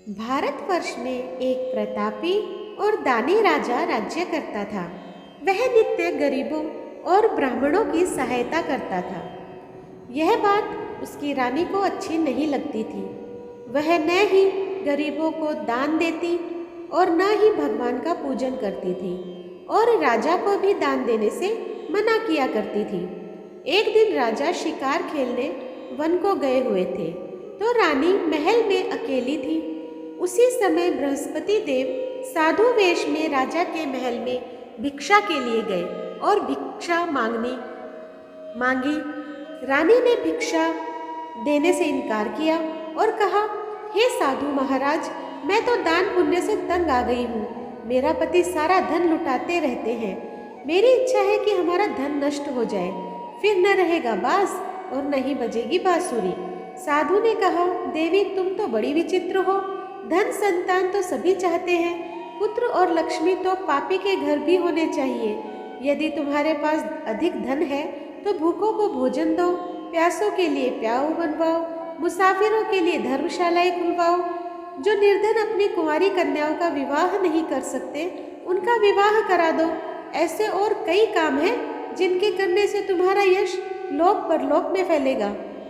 भारतवर्ष में एक प्रतापी और दानी राजा राज्य करता था। वह नित्य गरीबों और ब्राह्मणों की सहायता करता था। यह बात उसकी रानी को अच्छी नहीं लगती थी। वह न ही गरीबों को दान देती और न ही भगवान का पूजन करती थी और राजा को भी दान देने से मना किया करती थी। एक दिन राजा शिकार खेलने वन को गए हुए थे, तो रानी महल में अकेली थी। उसी समय बृहस्पति देव साधु वेश में राजा के महल में भिक्षा के लिए गए और भिक्षा मांगी। रानी ने भिक्षा देने से इनकार किया और कहा, हे साधु महाराज, मैं तो दान पुण्य से तंग आ गई हूँ। मेरा पति सारा धन लुटाते रहते हैं। मेरी इच्छा है कि हमारा धन नष्ट हो जाए, फिर न रहेगा बांस और न ही बजेगी बांसुरी। साधु ने कहा, देवी तुम तो बड़ी विचित्र हो। धन संतान तो सभी चाहते हैं, पुत्र और लक्ष्मी तो पापी के घर भी होने चाहिए। यदि तुम्हारे पास अधिक धन है तो भूखों को भोजन दो, प्यासों के लिए प्याऊ बनवाओ, मुसाफिरों के लिए धर्मशालाएं खुलवाओ। जो निर्धन अपनी कुंवारी कन्याओं का विवाह नहीं कर सकते, उनका विवाह करा दो। ऐसे और कई काम हैं जिनके करने से तुम्हारा यश लोक परलोक में फैलेगा।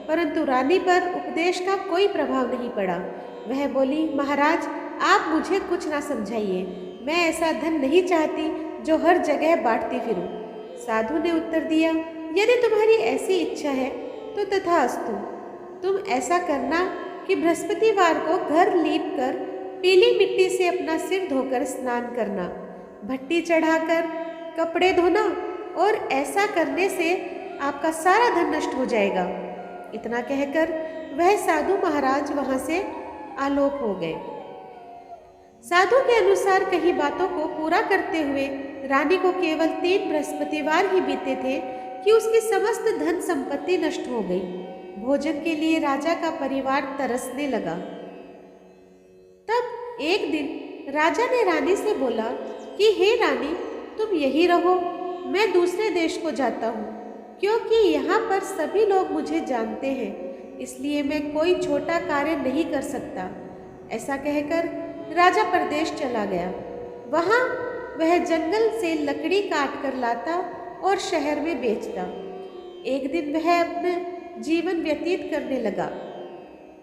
परंतु रानी पर उपदेश का कोई प्रभाव नहीं पड़ा। वह बोली, महाराज आप मुझे कुछ ना समझाइए। मैं ऐसा धन नहीं चाहती जो हर जगह बांटती फिरूं। साधु ने उत्तर दिया, यदि तुम्हारी ऐसी इच्छा है तो तथास्तु। तुम ऐसा करना कि बृहस्पतिवार को घर लीप कर पीली मिट्टी से अपना सिर धोकर स्नान करना, भट्टी चढ़ाकर कपड़े धोना, और ऐसा करने से आपका सारा धन नष्ट हो जाएगा। इतना कहकर वह साधु महाराज वहां से आलोप हो गए। साधु के अनुसार कई बातों को पूरा करते हुए रानी को केवल 3 बृहस्पतिवार ही बीते थे कि उसकी समस्त धन संपत्ति नष्ट हो गई। भोजन के लिए राजा का परिवार तरसने लगा। तब एक दिन राजा ने रानी से बोला कि हे रानी, तुम यही रहो, मैं दूसरे देश को जाता हूँ, क्योंकि यहाँ पर सभी लोग मुझे जानते हैं, इसलिए मैं कोई छोटा कार्य नहीं कर सकता। ऐसा कहकर राजा परदेश चला गया। वहाँ वह जंगल से लकड़ी काट कर लाता और शहर में बेचता। एक दिन वह अपना जीवन व्यतीत करने लगा।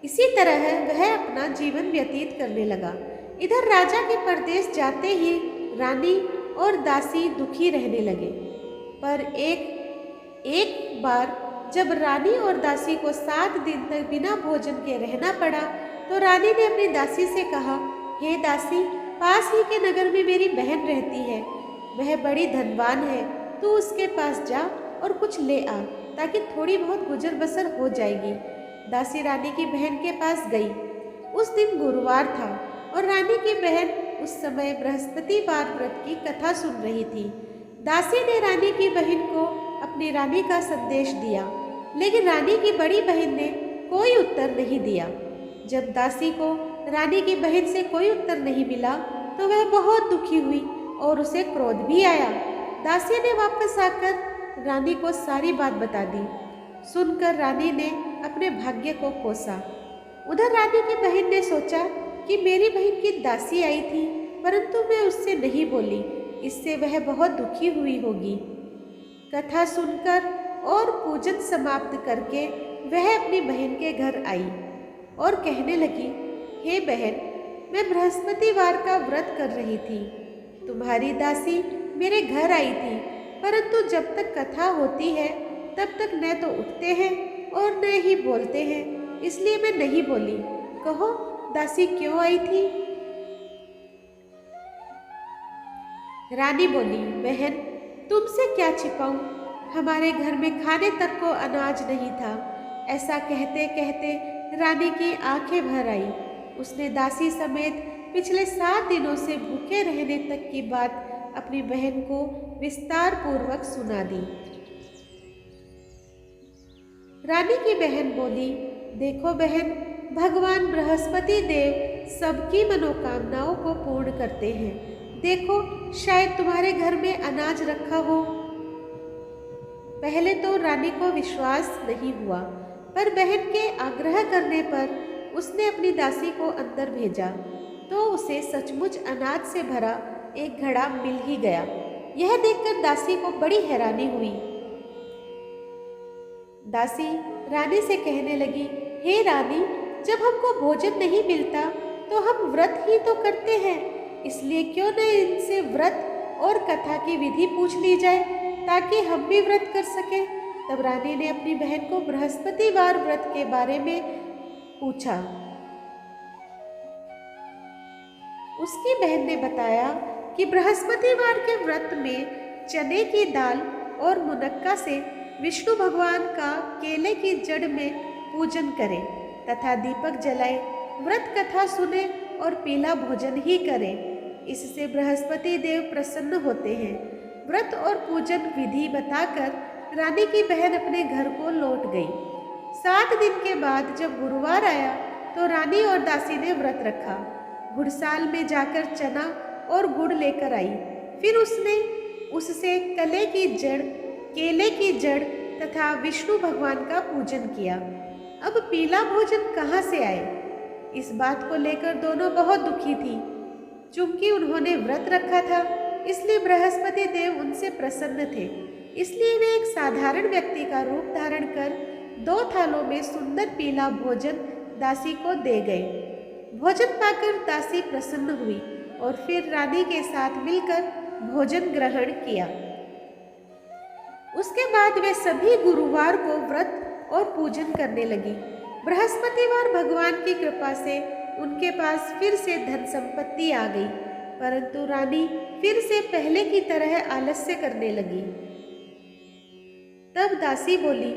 इसी तरह वह अपना जीवन व्यतीत करने लगा। इधर राजा के परदेश जाते ही रानी और दासी दुखी रहने लगे। पर एक बार जब रानी और दासी को 7 दिन तक बिना भोजन के रहना पड़ा, तो रानी ने अपनी दासी से कहा, हे दासी, पास ही के नगर में मेरी बहन रहती है। वह बड़ी धनवान है, तू उसके पास जा और कुछ ले आ, ताकि थोड़ी बहुत गुजर बसर हो जाएगी। दासी रानी की बहन के पास गई। उस दिन गुरुवार था और रानी की बहन उस समय बृहस्पतिवार व्रत की कथा सुन रही थी। दासी ने रानी की बहन को अपनी रानी का संदेश दिया, लेकिन रानी की बड़ी बहन ने कोई उत्तर नहीं दिया। जब दासी को रानी की बहन से कोई उत्तर नहीं मिला तो वह बहुत दुखी हुई और उसे क्रोध भी आया। दासी ने वापस आकर रानी को सारी बात बता दी। सुनकर रानी ने अपने भाग्य को कोसा। उधर रानी की बहन ने सोचा कि मेरी बहन की दासी आई थी, परंतु मैं उससे नहीं बोली, इससे वह बहुत दुखी हुई होगी। कथा सुनकर और पूजन समाप्त करके वह अपनी बहन के घर आई और कहने लगी, हे बहन, मैं बृहस्पतिवार का व्रत कर रही थी। तुम्हारी दासी मेरे घर आई थी, परंतु जब तक कथा होती है तब तक न तो उठते हैं और न ही बोलते हैं, इसलिए मैं नहीं बोली। कहो दासी क्यों आई थी? रानी बोली, बहन तुमसे क्या छिपाऊं, हमारे घर में खाने तक को अनाज नहीं था। ऐसा कहते कहते रानी की आंखें भर आई। उसने दासी समेत पिछले 7 दिनों से भूखे रहने तक की बात अपनी बहन को विस्तार पूर्वक सुना दी। रानी की बहन बोली, देखो बहन, भगवान बृहस्पति देव सबकी मनोकामनाओं को पूर्ण करते हैं। देखो, शायद तुम्हारे घर में अनाज रखा हो। पहले तो रानी को विश्वास नहीं हुआ, पर बहन के आग्रह करने पर उसने अपनी दासी को अंदर भेजा तो उसे सचमुच अनाज से भरा एक घड़ा मिल ही गया। यह देखकर दासी को बड़ी हैरानी हुई। दासी रानी से कहने लगी, हे रानी, जब हमको भोजन नहीं मिलता तो हम व्रत ही तो करते हैं, इसलिए क्यों न इनसे व्रत और कथा की विधि पूछ ली जाए ताकि हम भी व्रत कर सकें। तब रानी ने अपनी बहन को बृहस्पतिवार व्रत के बारे में पूछा। उसकी बहन ने बताया कि बृहस्पतिवार के व्रत में चने की दाल और मुनक्का से विष्णु भगवान का केले की जड़ में पूजन करें तथा दीपक जलाए, व्रत कथा सुने और पीला भोजन ही करें। इससे बृहस्पति देव प्रसन्न होते हैं। व्रत और पूजन विधि बताकर रानी की बहन अपने घर को लौट गई। 7 दिन के बाद जब गुरुवार आया तो रानी और दासी ने व्रत रखा। गुड़साल में जाकर चना और गुड़ लेकर आई। फिर उसने उससे केले की जड़ तथा विष्णु भगवान का पूजन किया। अब पीला भोजन कहाँ से आए? इस बात को लेकर दोनों बहुत दुखी थी। चूंकि उन्होंने व्रत रखा था इसलिए बृहस्पति देव उनसे प्रसन्न थे, इसलिए वे एक साधारण व्यक्ति का रूप धारण कर 2 थालों में सुंदर पीला भोजन दासी को दे गए। भोजन पाकर दासी प्रसन्न हुई और फिर रानी के साथ मिलकर भोजन ग्रहण किया। उसके बाद वे सभी गुरुवार को व्रत और पूजन करने लगी। बृहस्पतिवार भगवान की कृपा से उनके पास फिर से धन संपत्ति आ गई, परंतु रानी फिर से पहले की तरह आलस्य करने लगी। तब दासी बोली,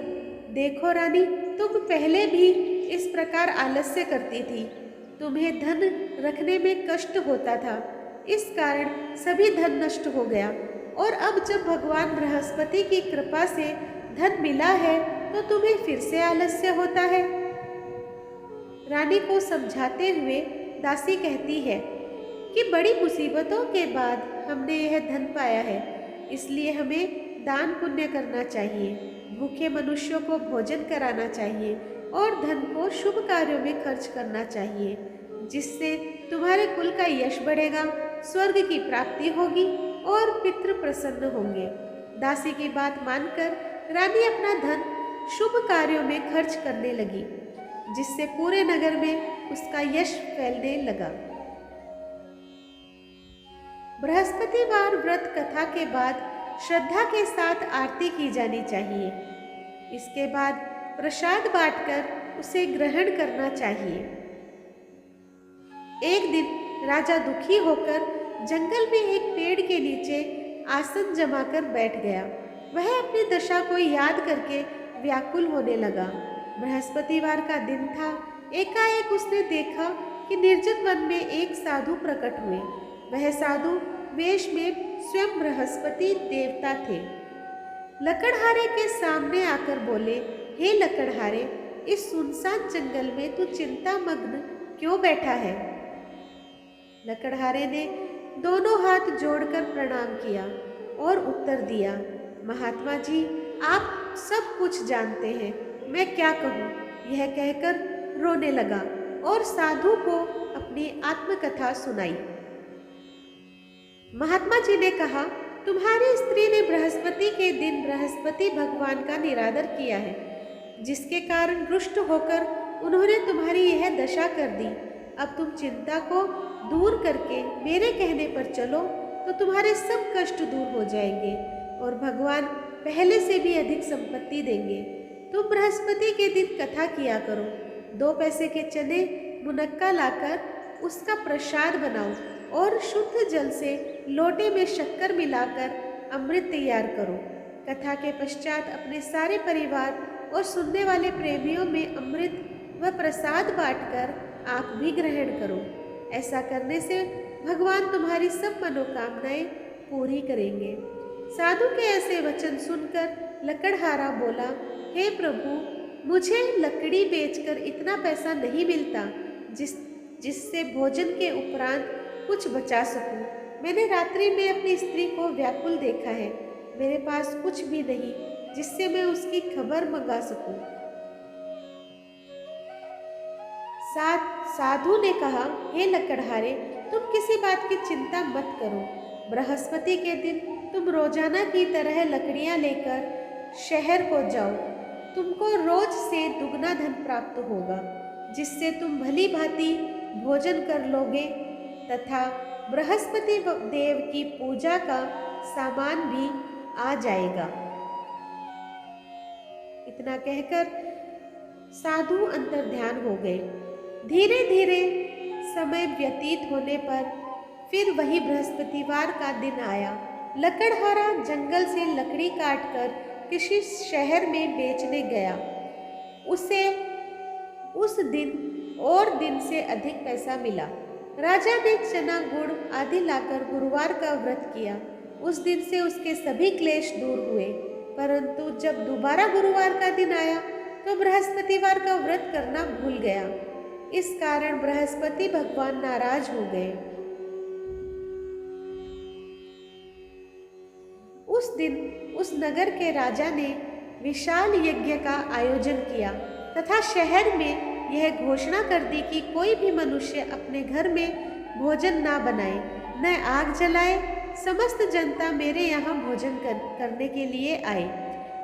देखो रानी, तुम पहले भी इस प्रकार आलस्य करती थी। तुम्हें धन रखने में कष्ट होता था, इस कारण सभी धन नष्ट हो गया, और अब जब भगवान बृहस्पति की कृपा से धन मिला है तो तुम्हें फिर से आलस्य होता है। रानी को समझाते हुए दासी कहती है कि बड़ी मुसीबतों के बाद हमने यह धन पाया है, इसलिए हमें दान पुण्य करना चाहिए, भूखे मनुष्यों को भोजन कराना चाहिए और धन को शुभ कार्यों में खर्च करना चाहिए, जिससे तुम्हारे कुल का यश बढ़ेगा, स्वर्ग की प्राप्ति होगी और पितृ प्रसन्न होंगे। दासी की बात मानकर रानी अपना धन शुभ कार्यों में खर्च करने लगी, जिससे पूरे नगर में उसका यश फैलने लगा। बृहस्पतिवार व्रत कथा के बाद श्रद्धा के साथ आरती की जानी चाहिए। इसके बाद प्रसाद बांटकर उसे ग्रहण करना चाहिए। एक दिन राजा दुखी होकर जंगल में एक पेड़ के नीचे आसन जमाकर बैठ गया। वह अपनी दशा को याद करके व्याकुल होने लगा। बृहस्पतिवार का दिन था। एकाएक उसने देखा कि निर्जन वन में एक साधु प्रकट हुए। वह साधु वेश में स्वयं बृहस्पति देवता थे। लकड़हारे के सामने आकर बोले, हे लकड़हारे, इस सुनसान जंगल में तू चिंतामग्न क्यों बैठा है? लकड़हारे ने दोनों हाथ जोड़कर प्रणाम किया और उत्तर दिया, महात्मा जी, आप सब कुछ जानते हैं, मैं क्या कहूँ? यह कहकर रोने लगा और साधु को अपनी आत्मकथा सुनाई। महात्मा जी ने कहा, तुम्हारी स्त्री ने बृहस्पति के दिन बृहस्पति भगवान का निरादर किया है, जिसके कारण रुष्ट होकर उन्होंने तुम्हारी यह दशा कर दी। अब तुम चिंता को दूर करके मेरे कहने पर चलो तो तुम्हारे सब कष्ट दूर हो जाएंगे और भगवान पहले से भी अधिक संपत्ति देंगे। तुम बृहस्पति के दिन कथा किया करो। 2 पैसे के चने मुनक्का लाकर उसका प्रसाद बनाओ और शुद्ध जल से लोटे में शक्कर मिलाकर अमृत तैयार करो। कथा के पश्चात अपने सारे परिवार और सुनने वाले प्रेमियों में अमृत व प्रसाद बांटकर आप भी ग्रहण करो। ऐसा करने से भगवान तुम्हारी सब मनोकामनाएं पूरी करेंगे। साधु के ऐसे वचन सुनकर लकड़हारा बोला, हे प्रभु, मुझे लकड़ी बेचकर इतना पैसा नहीं मिलता जिससे भोजन के उपरांत कुछ बचा सकूं। मैंने रात्रि में अपनी स्त्री को व्याकुल देखा है। मेरे पास कुछ भी नहीं जिससे मैं उसकी खबर मंगा सकूं। साधु ने कहा, हे लकड़हारे, तुम किसी बात की चिंता मत करो। बृहस्पति के दिन तुम रोजाना की तरह लकड़ियां लेकर शहर को जाओ। तुमको रोज से दुगना धन प्राप्त होगा, जिससे तुम भली भांति भोजन कर लोगे तथा बृहस्पति देव की पूजा का सामान भी आ जाएगा। इतना कहकर साधु अंतर्ध्यान हो गए। धीरे धीरे समय व्यतीत होने पर फिर वही बृहस्पतिवार का दिन आया। लकड़हारा जंगल से लकड़ी काटकर किसी शहर में बेचने गया। उसे उस दिन और दिन से अधिक पैसा मिला। राजा ने चना गुड़ आदि लाकर गुरुवार का व्रत किया। उस दिन से उसके सभी क्लेश दूर हुए। परंतु जब दोबारा गुरुवार का दिन आया तो बृहस्पतिवार का व्रत करना भूल गया। इस कारण बृहस्पति भगवान नाराज हो गए। उस दिन उस नगर के राजा ने विशाल यज्ञ का आयोजन किया तथा शहर में यह घोषणा कर दी कि कोई भी मनुष्य अपने घर में भोजन ना बनाए, न आग जलाए। समस्त जनता मेरे यहाँ भोजन करने के लिए आए।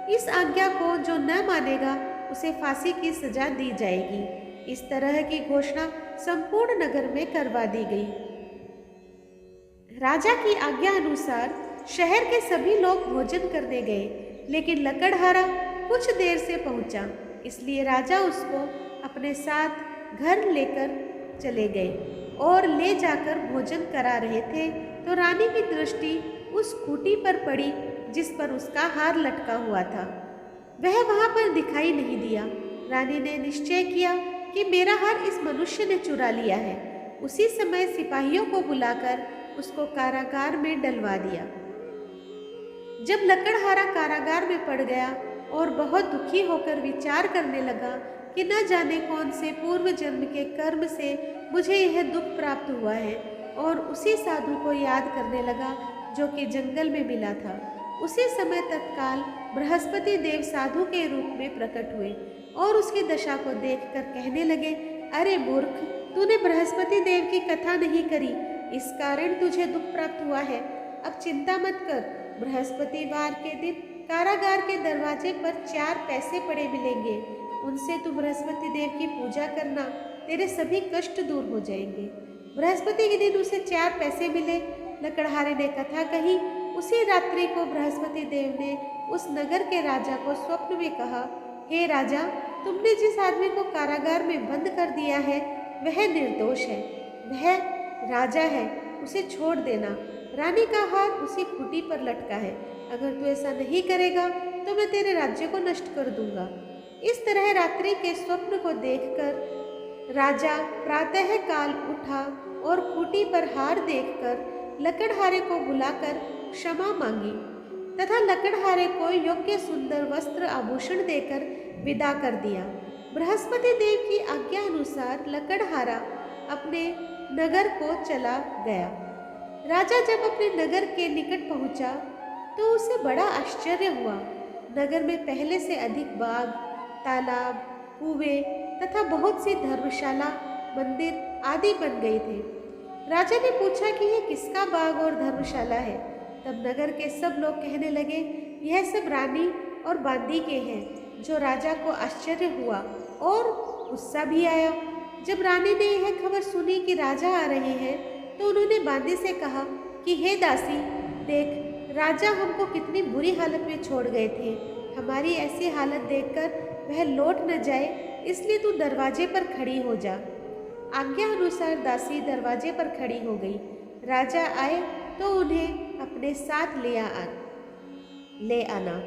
इस आज्ञा को जो न मानेगा उसे फांसी की सजा दी जाएगी। इस तरह की घोषणा संपूर्ण नगर में करवा दी गई। राजा की आज्ञा अनुसार शहर के सभी लोग भोजन करने गए, लेकिन लकड़हारा कुछ देर से पहुंचा, इसलिए राजा उसको अपने साथ घर लेकर चले गए और ले जाकर भोजन करा रहे थे तो रानी की दृष्टि उस खूंटी पर पड़ी जिस पर उसका हार लटका हुआ था। वह वहां पर दिखाई नहीं दिया। रानी ने निश्चय किया कि मेरा हार इस मनुष्य ने चुरा लिया है। उसी समय सिपाहियों को बुलाकर उसको कारागार में डलवा दिया। जब लकड़हारा कारागार में पड़ गया और बहुत दुखी होकर विचार करने लगा कि न जाने कौन से पूर्व जन्म के कर्म से मुझे यह दुख प्राप्त हुआ है, और उसी साधु को याद करने लगा जो कि जंगल में मिला था। उसी समय तत्काल बृहस्पति देव साधु के रूप में प्रकट हुए और उसकी दशा को देखकर कहने लगे, अरे मूर्ख, तूने बृहस्पति देव की कथा नहीं करी, इस कारण तुझे दुख प्राप्त हुआ है। अब चिंता मत कर, बृहस्पतिवार के दिन कारागार के दरवाजे पर 4 पैसे पड़े मिलेंगे। उनसे तू बृहस्पति देव की पूजा करना, तेरे सभी कष्ट दूर हो जाएंगे। बृहस्पति के दिन उसे 4 पैसे मिले। लकड़हारे ने कथा कही। उसी रात्रि को बृहस्पति देव ने उस नगर के राजा को स्वप्न में कहा, हे राजा, तुमने जिस आदमी को कारागार में बंद कर दिया है वह निर्दोष है, वह राजा है, उसे छोड़ देना। रानी का हार उसी खूंटी पर लटका है। अगर तू ऐसा नहीं करेगा तो मैं तेरे राज्य को नष्ट कर दूंगा। इस तरह रात्रि के स्वप्न को देखकर राजा प्रातः काल उठा और खूंटी पर हार देखकर लकड़हारे को बुलाकर क्षमा मांगी तथा लकड़हारे को योग्य सुंदर वस्त्र आभूषण देकर विदा कर दिया। बृहस्पति देव की आज्ञा अनुसार लकड़हारा अपने नगर को चला गया। राजा जब अपने नगर के निकट पहुंचा तो उसे बड़ा आश्चर्य हुआ। नगर में पहले से अधिक बाग, तालाब, कुएं तथा बहुत सी धर्मशाला, मंदिर आदि बन गए थे। राजा ने पूछा कि यह किसका बाग और धर्मशाला है। तब नगर के सब लोग कहने लगे, यह सब रानी और बांदी के हैं। जो राजा को आश्चर्य हुआ और गुस्सा भी आया। जब रानी ने यह खबर सुनी कि राजा आ रहे हैं तो उन्होंने बांदी से कहा कि हे दासी, देख, राजा हमको कितनी बुरी हालत में छोड़ गए थे। हमारी ऐसी हालत देखकर वह लौट न जाए, इसलिए तू दरवाजे पर खड़ी हो जा। आज्ञा अनुसार दासी दरवाजे पर खड़ी हो गई। राजा आए तो उन्हें अपने साथ ले आना।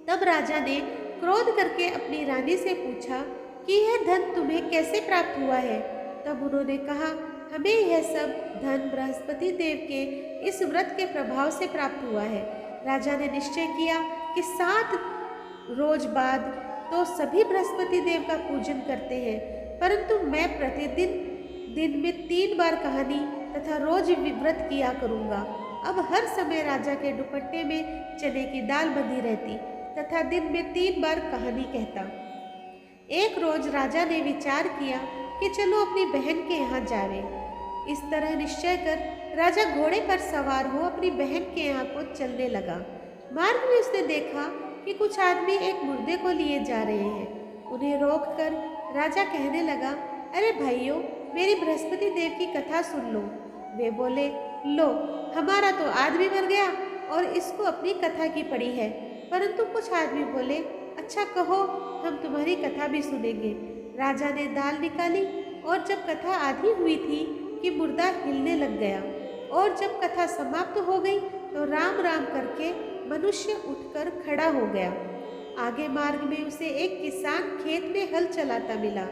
तब राजा ने क्रोध करके अपनी रानी से पूछा कि यह धन तुम्हें कैसे प्राप्त हुआ है। तब उन्होंने कहा, हमें यह सब धन बृहस्पति देव के इस व्रत के प्रभाव से प्राप्त हुआ है। राजा ने निश्चय किया कि 7 रोज बाद तो सभी बृहस्पति देव का पूजन करते हैं, परंतु मैं प्रतिदिन दिन में 3 बार कहानी तथा रोज व्रत किया करूँगा। अब हर समय राजा के दुपट्टे में चने की दाल बंधी रहती तथा दिन में 3 बार कहानी कहता। एक रोज राजा ने विचार किया कि चलो अपनी बहन के यहाँ जावे। इस तरह निश्चय कर राजा घोड़े पर सवार हो अपनी बहन के यहाँ को चलने लगा। मार्ग में उसने देखा कि कुछ आदमी एक मुर्दे को लिए जा रहे हैं। उन्हें रोककर राजा कहने लगा, अरे भाइयों, मेरी बृहस्पति देव की कथा सुन लो। वे बोले, लो, हमारा तो आदमी मर गया और इसको अपनी कथा की पड़ी है। परंतु कुछ आदमी बोले, अच्छा कहो, हम तुम्हारी कथा भी सुनेंगे। राजा ने दाल निकाली और जब कथा आधी हुई थी कि मुर्दा हिलने लग गया, और जब कथा समाप्त हो गई तो राम राम करके मनुष्य उठकर खड़ा हो गया। आगे मार्ग में उसे एक किसान खेत में हल चलाता मिला।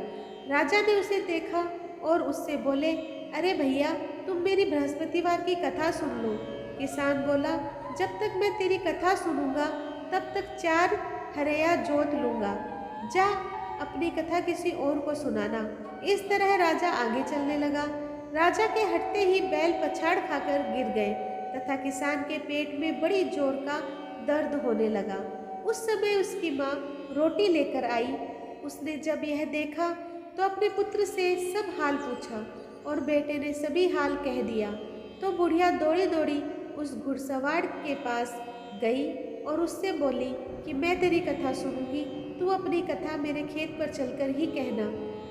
राजा ने उसे देखा और उससे बोले, अरे भैया, तुम मेरी बृहस्पतिवार की कथा सुन लो। किसान बोला, जब तक मैं तेरी कथा सुनूंगा तब तक 4 हरया जोत लूंगा। जा, अपनी कथा किसी और को सुनाना। इस तरह राजा आगे चलने लगा। राजा के हटते ही बैल पछाड़ खाकर गिर गए तथा किसान के पेट में बड़ी जोर का दर्द होने लगा। उस समय उसकी माँ रोटी लेकर आई। उसने जब यह देखा तो अपने पुत्र से सब हाल पूछा और बेटे ने सभी हाल कह दिया। तो बुढ़िया दौड़ी दौड़ी उस घुड़सवार के पास गई और उससे बोली कि मैं तेरी कथा सुनूंगी, तू अपनी कथा मेरे खेत पर चलकर ही कहना।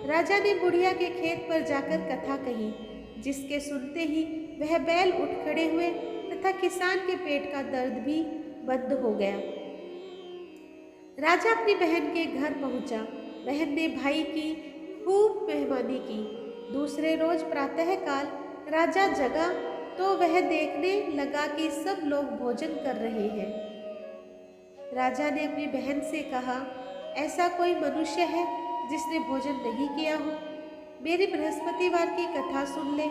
राजा ने बुढ़िया के खेत पर जाकर कथा कही, जिसके सुनते ही वह बैल उठ खड़े हुए तथा किसान के पेट का दर्द भी बंद हो गया। राजा अपनी बहन के घर पहुंचा। बहन ने भाई की खूब मेहमानी की। दूसरे रोज प्रातःकाल राजा जगा तो वह देखने लगा कि सब लोग भोजन कर रहे हैं। राजा ने अपनी बहन से कहा, ऐसा कोई मनुष्य है जिसने भोजन नहीं किया हो? मेरी बृहस्पतिवार की कथा सुन ले।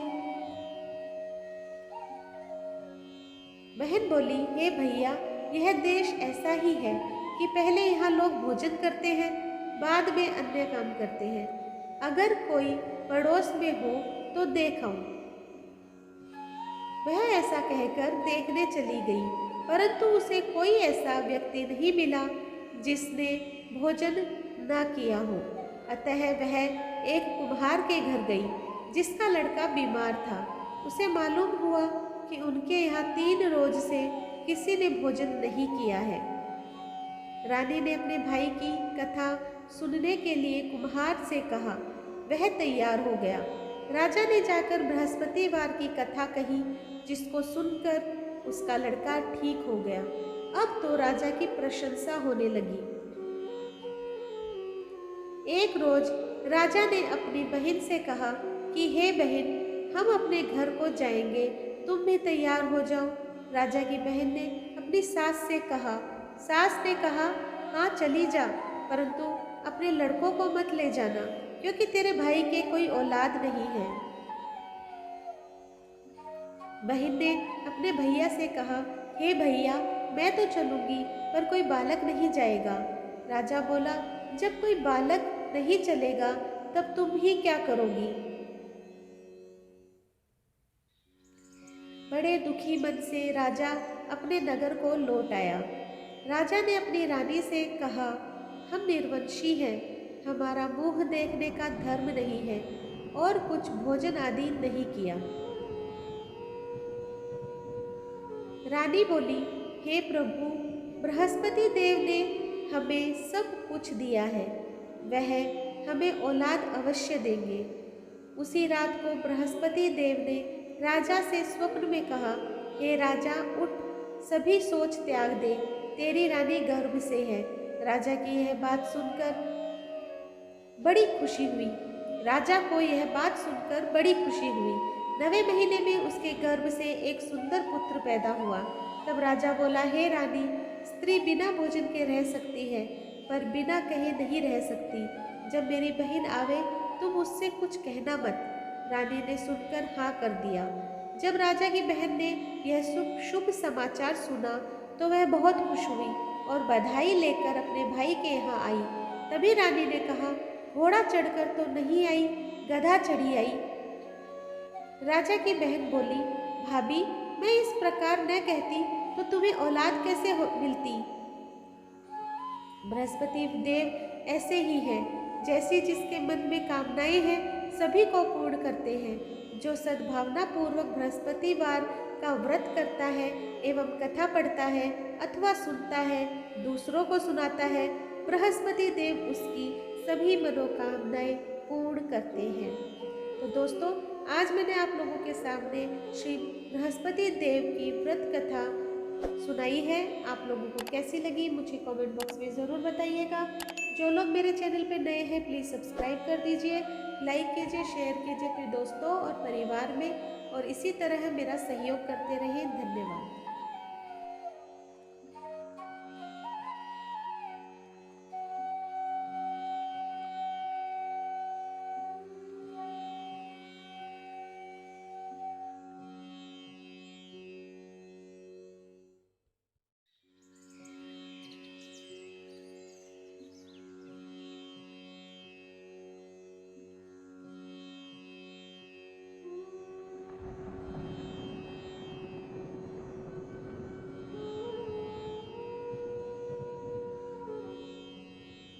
बहन बोली, हे भैया, यह देश ऐसा ही है कि पहले यहाँ लोग भोजन करते हैं, बाद में अन्य काम करते हैं। अगर कोई पड़ोस में हो तो देख आऊं। वह ऐसा कहकर देखने चली गई, परंतु उसे कोई ऐसा व्यक्ति नहीं मिला जिसने भोजन न किया हो। अतः वह एक कुम्हार के घर गई, जिसका लड़का बीमार था। उसे मालूम हुआ कि उनके यहाँ 3 रोज से किसी ने भोजन नहीं किया है। रानी ने अपने भाई की कथा सुनने के लिए कुम्हार से कहा। वह तैयार हो गया। राजा ने जाकर बृहस्पतिवार की कथा कही, जिसको सुनकर उसका लड़का ठीक हो गया। अब तो राजा की प्रशंसा होने लगी। एक रोज राजा ने अपनी बहन से कहा कि हे बहन, हम अपने घर को जाएंगे, तुम भी तैयार हो जाओ। राजा की बहन ने अपनी सास से कहा। सास ने कहा, हाँ चली जा, परंतु अपने लड़कों को मत ले जाना, क्योंकि तेरे भाई के कोई औलाद नहीं है। बहन ने अपने भैया से कहा, हे भैया, मैं तो चलूंगी, पर कोई बालक नहीं जाएगा। राजा बोला, जब कोई बालक नहीं चलेगा तब तुम ही क्या करोगी? बड़े दुखी मन से राजा अपने नगर को लौट आया। राजा ने अपनी रानी से कहा, हम निर्वंशी हैं, हमारा मुंह देखने का धर्म नहीं है और कुछ भोजन आदि नहीं किया। रानी बोली, हे प्रभु, बृहस्पति देव ने हमें सब कुछ दिया है, वह हमें औलाद अवश्य देंगे। उसी रात को बृहस्पति देव ने राजा से स्वप्न में कहा, हे राजा, उठ, सभी सोच त्याग दे, तेरी रानी गर्भ से है। राजा की यह बात सुनकर बड़ी खुशी हुई। राजा को यह बात सुनकर बड़ी खुशी हुई। 9वें महीने में उसके गर्भ से एक सुंदर पुत्र पैदा हुआ। तब राजा बोला, हे रानी, स्त्री बिना भोजन के रह सकती है, पर बिना कहे नहीं रह सकती। जब मेरी बहन आवे तुम उससे कुछ कहना मत। रानी ने सुनकर हाँ कर दिया। जब राजा की बहन ने यह शुभ समाचार सुना तो वह बहुत खुश हुई और बधाई लेकर अपने भाई के यहाँ आई। तभी रानी ने कहा, घोड़ा चढ़कर तो नहीं आई, गधा चढ़ी आई। राजा की बहन बोली, भाभी, मैं इस प्रकार न कहती तो तुम्हें औलाद कैसे मिलती? बृहस्पति देव ऐसे ही हैं, जैसी जिसके मन में कामनाएं हैं सभी को पूर्ण करते हैं। जो सद्भावना पूर्वक बृहस्पतिवार का व्रत करता है एवं कथा पढ़ता है अथवा सुनता है, दूसरों को सुनाता है, बृहस्पति देव उसकी सभी मनोकामनाएं पूर्ण करते हैं। तो दोस्तों, आज मैंने आप लोगों के सामने श्री बृहस्पति देव की व्रत कथा सुनाई है। आप लोगों को कैसी लगी मुझे कमेंट बॉक्स में ज़रूर बताइएगा। जो लोग मेरे चैनल पे नए हैं प्लीज़ सब्सक्राइब कर दीजिए, लाइक कीजिए, शेयर कीजिए अपने दोस्तों और परिवार में, और इसी तरह मेरा सहयोग करते रहिए। धन्यवाद।